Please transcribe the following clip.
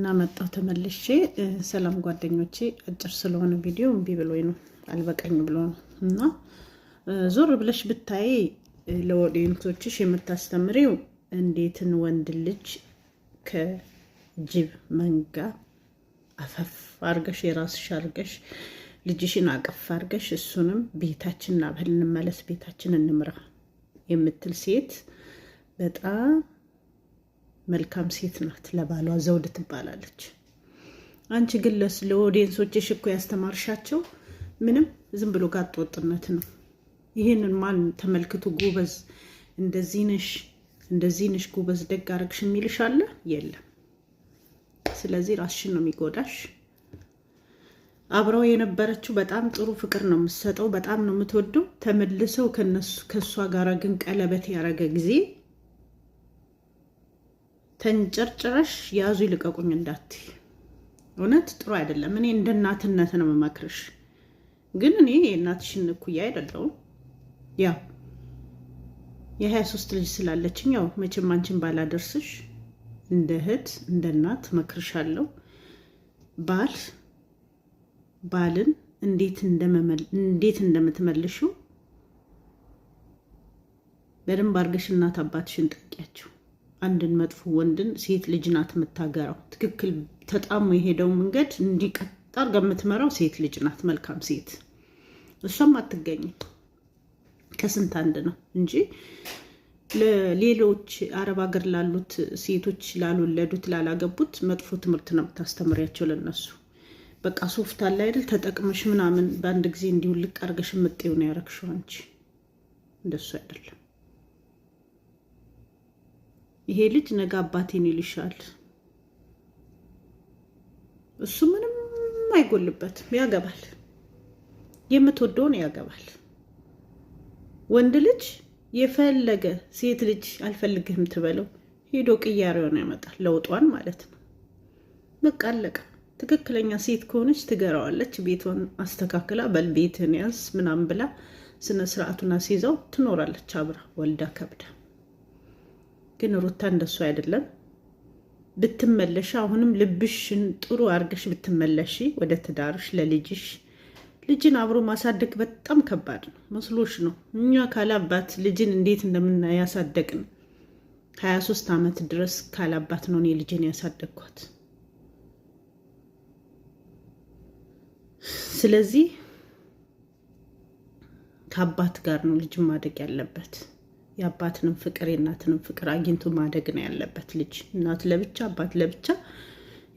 እንደገና መጣሁ ተመልሼ። ሰላም ጓደኞቼ፣ አጭር ስለሆነ ቪዲዮ እምቢ ብሎኝ ነው አልበቃኝ ብሎ ነው እና ዞር ብለሽ ብታይ ለወዲንቶችሽ የምታስተምሪው እንዴትን ወንድ ልጅ ከጅብ መንጋ አፈፍ አርገሽ የራስሽ አርገሽ ልጅሽን አቀፍ አርገሽ እሱንም ቤታችን ናበል እንመለስ ቤታችን እንምራ የምትል ሴት በጣም መልካም ሴት ናት። ለባሏ ዘውድ ትባላለች። አንቺ ግን ለኦዲየንሶችሽ እኮ ያስተማርሻቸው ምንም ዝም ብሎ ጋጥ ወጥነት ነው። ይሄንን ማን ተመልክቱ ጎበዝ እንደዚህ ነሽ ጎበዝ ደግ አረግሽ የሚልሽ አለ? የለም። ስለዚህ ራስሽን ነው የሚጎዳሽ። አብረው የነበረችው በጣም ጥሩ ፍቅር ነው የምትሰጠው፣ በጣም ነው የምትወደው። ተመልሰው ከሷ ጋር ግን ቀለበት ያረገ ጊዜ ተንጨርጭረሽ ያዙ ይልቀቁኝ እንዳትይ። እውነት ጥሩ አይደለም። እኔ እንደ እናትነት ነው የምመክርሽ። ግን እኔ የእናትሽን እኩያ አይደለሁም። ያው የ23 ልጅ ስላለችኝ ያው መቼም አንቺን ባላደርስሽ እንደ እህት እንደ እናት መክርሻለሁ። ባልን እንዴት እንደምትመልሺው በደንብ አድርገሽ እናት አባትሽን ጠይቂያቸው። አንድን መጥፎ ወንድን ሴት ልጅ ናት የምታገራው። ትክክል ተጣሙ የሄደው መንገድ እንዲቀጥ አድርጋ የምትመራው ሴት ልጅ ናት፣ መልካም ሴት። እሷም አትገኝም ከስንት አንድ ነው እንጂ ለሌሎች አረብ ሀገር ላሉት ሴቶች ላልወለዱት ላላገቡት መጥፎ ትምህርት ነው የምታስተምሪያቸው። ለነሱ በቃ ሶፍት አለ አይደል ተጠቅመሽ ምናምን በአንድ ጊዜ እንዲውልቅ አድርገሽ የምትጤው ነው ያረክሽው አንቺ። እንደሱ አይደለም። ይሄ ልጅ ነገ አባቴን ይልሻል። እሱ ምንም አይጎልበትም፣ ያገባል። የምትወደውን ያገባል። ወንድ ልጅ የፈለገ ሴት ልጅ አልፈልግህም ትበለው ሄዶ ቅያሬውን ያመጣል፣ ለውጧን ማለት ነው። በቃ አለቀ። ትክክለኛ ሴት ከሆነች ትገራዋለች። ቤቷን አስተካክላ በልቤትን ያዝ ምናምን ብላ ስነ ስርዓቱን አስይዛው ትኖራለች አብራ ወልዳ ከብዳ። ግን ሩታ እንደሱ አይደለም። ብትመለሽ አሁንም ልብሽን ጥሩ አርገሽ ብትመለሽ ወደ ትዳርሽ ለልጅሽ። ልጅን አብሮ ማሳደግ በጣም ከባድ ነው። መስሎሽ ነው? እኛ ካላባት ልጅን እንዴት እንደምናያሳደግን 23 ዓመት ድረስ ካላባት ነው እኔ ልጅን ያሳደግኳት። ስለዚህ ከአባት ጋር ነው ልጅ ማደግ ያለበት። የአባትንም ፍቅር የእናትንም ፍቅር አግኝቶ ማደግ ነው ያለበት ልጅ። እናት ለብቻ አባት ለብቻ